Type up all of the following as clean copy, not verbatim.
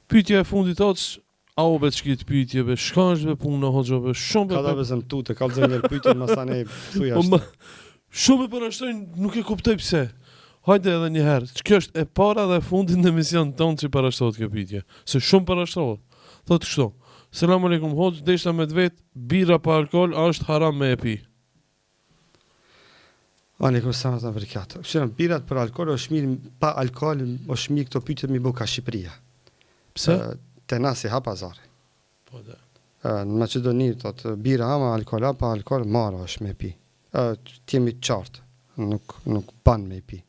Pyetja e fundit hoc, a u be çkit pyetjeve, shka është be punë në hoxhove, shumë Ka be. da bezëm tutë, ka lëzën njërë pyetje, masane thuj Po, ashtë. Shumë e parashtrojnë, nuk e kuptoj pse. Hajde edhe një herë. Kjo është e para dhe e fundit në emision tonë që parashtrohet kjo pyetje. Se shumë parashtrohet. Thotë kështu. Selam aleikum hoxh, deshta me vet, bira pa alkool është haram me e pi. Aleikum salam wa barakatuh. Shërëm, birat për alkool është mirë, pa alkool është mirë këto pyetje mi bu ka Shqipëria. Pse? Te na si ha pazare. Po da. Në Maqedoni thotë bira ama alkool, pa alkool marrë është me pi. T'jemi të qartë, nuk ban me pi.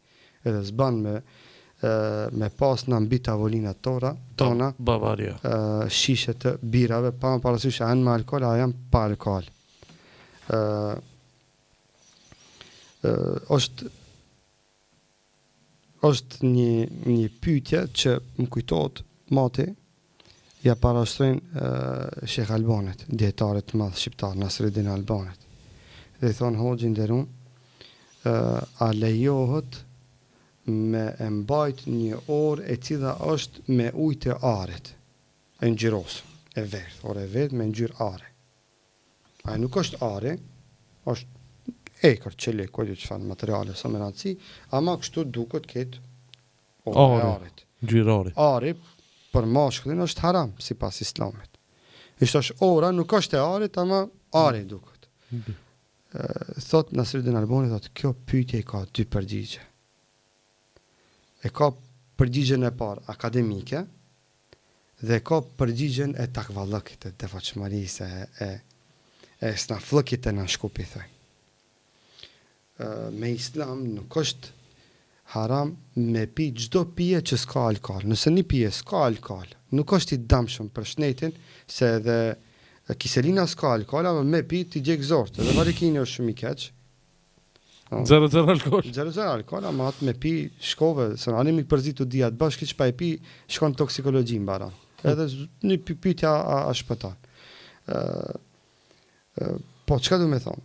Edhe s'ban me pas në mbi tavolinat tona Bavaria. shishe të birave, pa më parasysh janë me alkool, a janë pa alkool. Është një pyetje që më kujtohet mati, ja parashtrojnë Shekh Albanit, djetarit madh shqiptar, Nasreddin Albanit. Dhe i thonë hoxhin nderuar, a lejohet me e mbajt një orë e cila është me ujë të arit, e ngjyros, e verdh, orë e verdh me ngjyrë are. Ai nuk është are, është ekër, qele, kodjo që fanë materiale, sa më rëndësi, ama kështu duket këtë orë e arit. Gjyrari. Ari, për mashkullin, është haram, si pas islamit. Ishtë është ora, nuk është e arit, ama ari duket. Thot Nasreddin Albani, thot, kjo pyetje ka dy përgjigje. E ka përgjigjen e parë akademike, dhe ka përgjigjen e takvallëkit, e devotshmërisë, e snafllëkit e në shkupi, thoj. Me islam nuk është haram me pi çdo pije që s'ka alkool. Nëse një pije s'ka alkool, nuk është i dëmshëm për shnetin, se edhe kiselina s'ka alkool, ama me pi t'i gjek zort, edhe varikini është shumë i keq. 0 alkool. 0 alkool, ama atë me pi shkove, se në anim i përzitu dhja të bashkë, që pa e pi shkon toksikologjin baran. Edhe një pyetja a shpëtan. Po, çka du me thonë?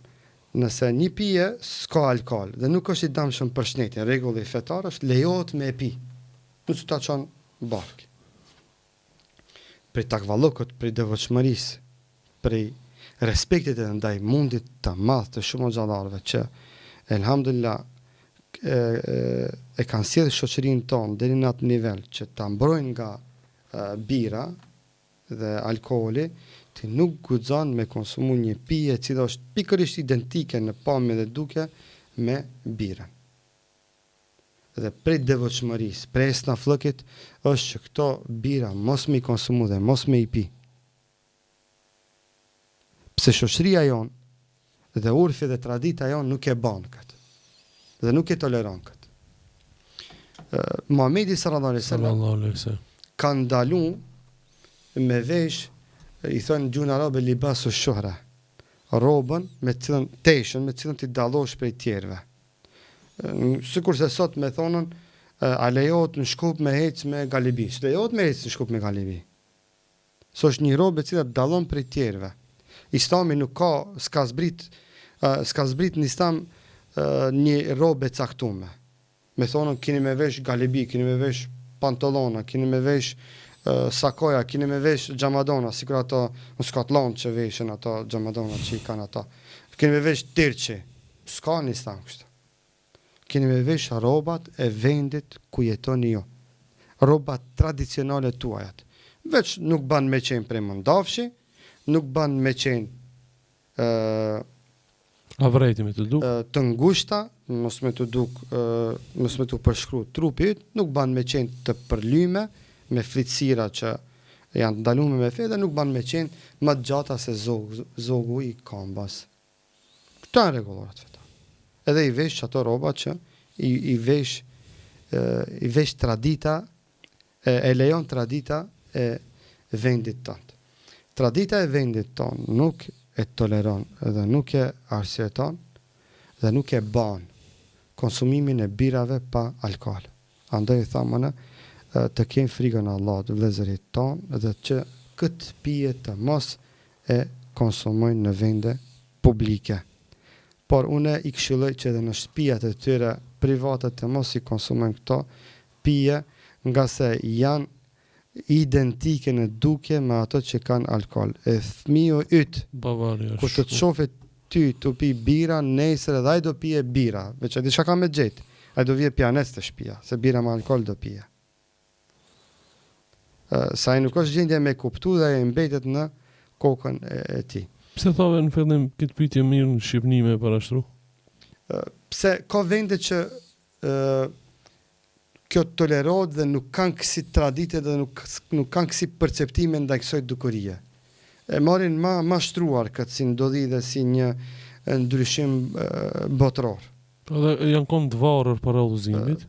Nëse një pije s'ka alkool dhe nuk është i dëmshëm për shnetin, rregulli fetar është lejohet me e pi. Nuk ta çon bark. Për takvallokut, për devotshmërisë, për respektit e ndaj mundit të madh të shumë xhallarëve që elhamdulillah e kanë sjellë shoqërinë tonë deri në atë nivel që ta mbrojnë nga bira dhe alkooli, ti nuk guxon me konsumu një pije e cila është pikërisht identike në pamje dhe duke me birën. Dhe prej devotshmërisë, prej snafllëkit është që këto bira mos me i konsumu dhe mos me i pi. Pse shoqëria jonë dhe urfi dhe tradita jonë nuk e ban këtë. Dhe nuk e toleron këtë. Muhamedi sallallahu alaihi wasallam ka ndalu me vesh, i thonë gjuhën arabe libasu shuhra, robën me cilën teshën, me cilën ti dallosh prej tjerëve. Sikur se sot me thonën a lejohet në Shkup me hec me galibi. Lejohet me hec në Shkup me galibi. So është një robë e cila dallon prej tjerëve. Islami nuk ka, s'ka zbrit në Islam një robë e caktuar. Me thonën keni me vesh galibi, keni me vesh pantallona, keni me vesh sakoja, keni me vesh xhamadona, sikur ato muskatllon që veshin ato xhamadona që i kanë ata. Keni me vesh tirçi. S'ka në Islam kështu. Keni me vesh rrobat e vendit ku jetoni ju. Rrobat tradicionale tuajat. Veç nuk ban me qenë prej mëndafshi, nuk ban me qenë avrejti me të duk, të ngushta, mos me të përshkru trupit, nuk ban me qenë të përlyme, me fritësira që janë ndalume me fe, dhe nuk ban me qenë më të gjata se zogu i kambas. Këto janë rregullat feta. Edhe i vesh ato rroba që i vesh tradita, e lejon tradita e vendit tonë. Tradita e vendit tonë nuk e toleron dhe nuk e arsyeton dhe nuk e ban konsumimin e birave pa alkool. Andaj thamën të kemë frikën Allahut vëllezërit tonë dhe që këtë pije të mos e konsumojnë në vende publike. Por une i këshilloj që edhe në shtëpiat e tyre private të mos i konsumojnë këto pije, nga se janë identike në dukje me ato që kanë alkool. E fëmiu yt, Bavaria. kur të të shohë ty të pi bira, nesër edhe ai do pije bira, veç ai diçka ka me gjet. Ai do vije pianet të shtëpia, se bira me alkool do pije. Sa ai nuk është gjendje me kuptu dhe ai mbetet në kokën e tij. Pse thove në fillim këtë pyetje mirë në Shqipëni me parashtru? Pse ka vende që kjo tolerohet dhe nuk kanë kësi tradite dhe nuk kanë kësi perceptime ndaj kësaj dukurie. E marrin ma shtruar këtë si ndodhi dhe si një ndryshim botror. Edhe janë konë të varur për udhëzimit.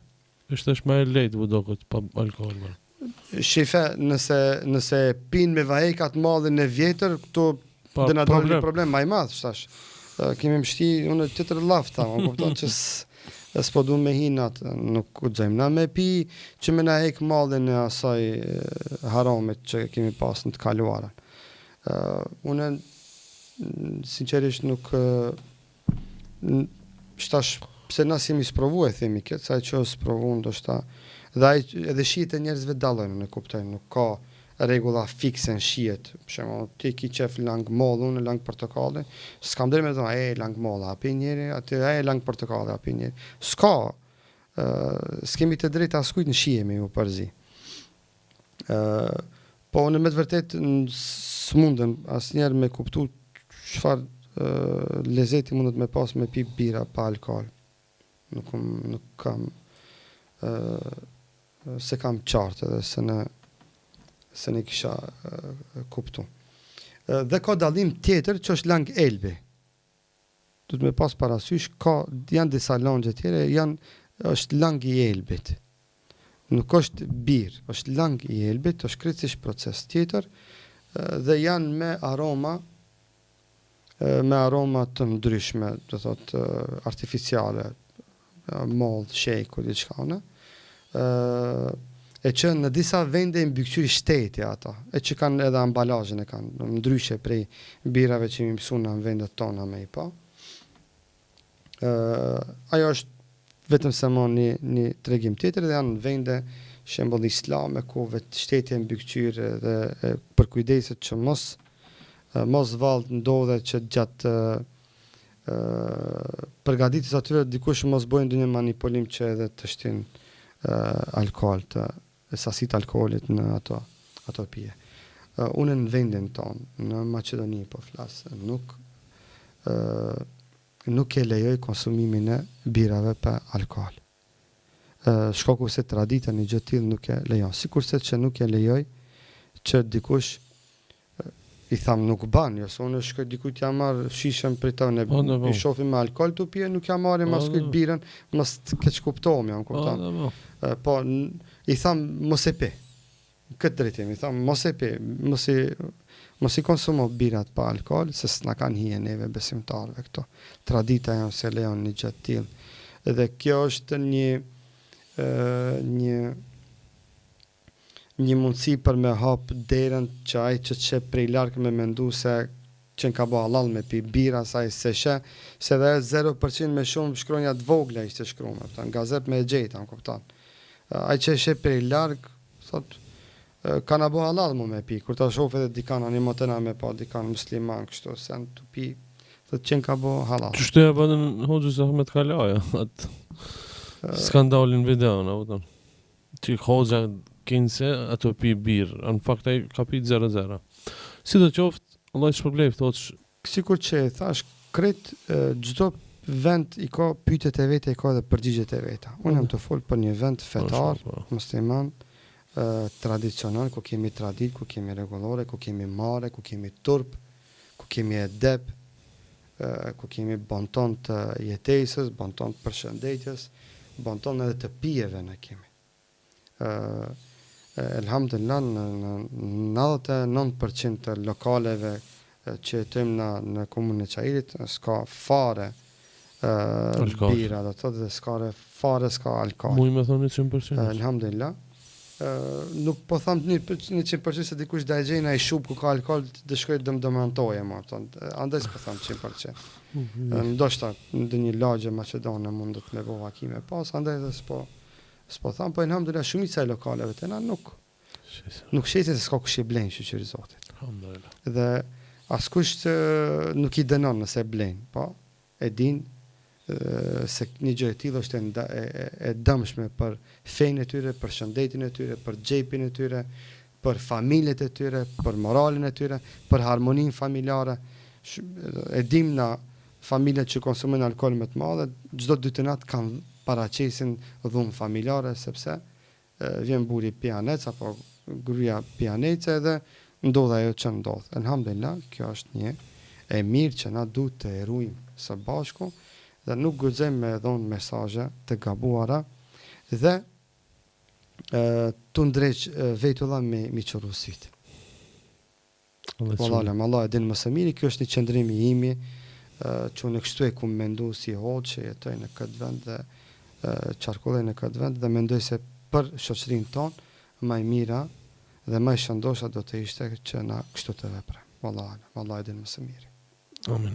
Është më e lehtë vë do këtë pa alkool. Shefe, nëse pinë me vahekat madhin e vjetër, këto dhe na dalë një problem ma i madh, shtash. Kemi mështi unë të tërë lafta, më kupton që s'po du me hinat, nuk u gjejmë. Na me pi që me na hek madhin e asaj haramit që kemi pas në të kaluarën. Unë sinqerisht nuk shtash pse na jemi sprovu e themi këtë, sa që sprovu ndoshta dhe edhe shihet e njerëzve dallojnë, e kuptoj, nuk ka rregulla fikse në shihet. Për shembull, ti ki qef lang moll, unë lang portokalli, s'kam drejtë me thonë, lang moll, hapi njëri, aty lang portokalli, hapi njëri. S'ka, s'kemi të drejtë askujt në shihemi u përzi. Po unë me të vërtet s'mundem asnjëherë me kuptu çfarë lezeti mundet me pas me pi bira pa alkool. Nuk kam se kam qartë edhe se ne kisha kuptu. Dhe ka dallim tjetër që është lang Elbi. Du të me pas parasysh, janë disa langje tjere, është lang i Elbit. Nuk është birë, është lang i Elbit, është krejtësisht proces tjetër, dhe janë me aroma të ndryshme, do thot artificiale, moll, shejku, diçka në. E që në disa vende i mbikëqyri shteti ata, e që kanë edhe ambalazhin e kanë, ndryshe prej birave që mi mësu në vendet tona me i pa. Ajo është vetëm se ma një tregim tjetër dhe janë vende shembull islame ku vetë shteti e mbikëqyri dhe për kujdeset që mos vallë ndodhe që gjatë përgatitjes atyre dikush mos bojnë ndonjë manipulim që edhe të shtin alkool sasit alkoolit në ato pije. Unë në vendin tonë, në Maqedoni po flas, nuk e lejoj konsumimin e birave pa alkool. Shkaku se tradita një gjë tillë nuk e lejon. Sikurse që nuk e lejoj që dikush i tham nuk ban, jo, se unë shkoj dikujt ja marr shishën prej tonë, i shohim me alkool tu pije, nuk ja marrim as kujt birën, mos të keq kuptohem, jam kupton. Po i tham mos e pi. Këtë drejtim, i tham mos e pi, mos i konsumo birat pa alkool, se s'na kanë hije neve besimtarve këto. Tradita janë se lejon një gjë të tillë. Edhe kjo është një mundësi për me hap derën që ai që qep prej larg me mendu se që ka bo halal me pi bira saj se she, se dhe 0% me shumë shkronja të vogla ishte shkrume, nga zep me gjejta, më kuptan. Ai që she prej larg, thot, ka na bo halal mu me pi, kur ta shof edhe dikan animotena me pa dikan musliman, kështu, se në të pi, thot që ka bo halal. Qështu e bëdën Hoxhës Ahmet Kalaja, atë skandalin video, në vëtën. Që Hoxha kinse ato pi birë, në fakt ai ka pi 0-0. Si do qoftë, Allah i shpërblej, thotë sikur që e thash, krejt çdo vend i ka pyetjet e veta, i ka edhe përgjigjet e veta. Unë jam të fol për një vend fetar, musliman, tradicional, ku kemi tradit, ku kemi rregullore, ku kemi mare, ku kemi turp, ku kemi edep, ku kemi bonton të jetesës, bonton të përshëndetjes, bonton edhe të pijeve në kemi. Elhamdulillah, në 99% të lokaleve që jetojmë në komunën e Çajirit, s'ka fare bira, do të thotë, dhe s'ka alkool. Muj me thonë 100%. Elhamdulillah. Nuk po tham 100% se dikush da e gjejnë ai shub ku ka alkool të shkojë dëmdëmantoje, andaj s'po tham 100%. Ndoshta në një lagje maqedone mundet me bëu hakime pas, andaj edhe s'po tham, po elhamdulillah shumica e lokaleve tona nuk Nuk shesin se s'ka kush i blen shoqëri Zotit. Alhamdulillah. Dhe askush nuk i dënon nëse blen, po e din se një gjë e tillë është e dëmshme për fenë e tyre, për shëndetin e tyre, për xhepin e tyre, për familjet e tyre, për moralin e tyre, për harmoninë familjare. E dim na familjet që konsumojnë alkool më të madhe, çdo dytë natë kanë paraqesin dhunë familjare sepse vjen buri pianec apo gruaja pianece dhe ndodh ajo që ndodh. Alhamdulillah, kjo është një e mirë që na duhet të erujmë së bashku dhe nuk guxojmë me dhënë mesazhe të gabuara dhe të ndreq vetulla me çorrusit. Allah e din më së miri, kjo është një qëndrim i imi që unë kështu e ku mendu si hoqë që jetoj në këtë vend dhe qarkulloj në këtë vend dhe mendoj se për shoqërinë tonë më e mira dhe më e shëndosha do të ishte që na kështu të vepre. Allah e din më së miri. Amin.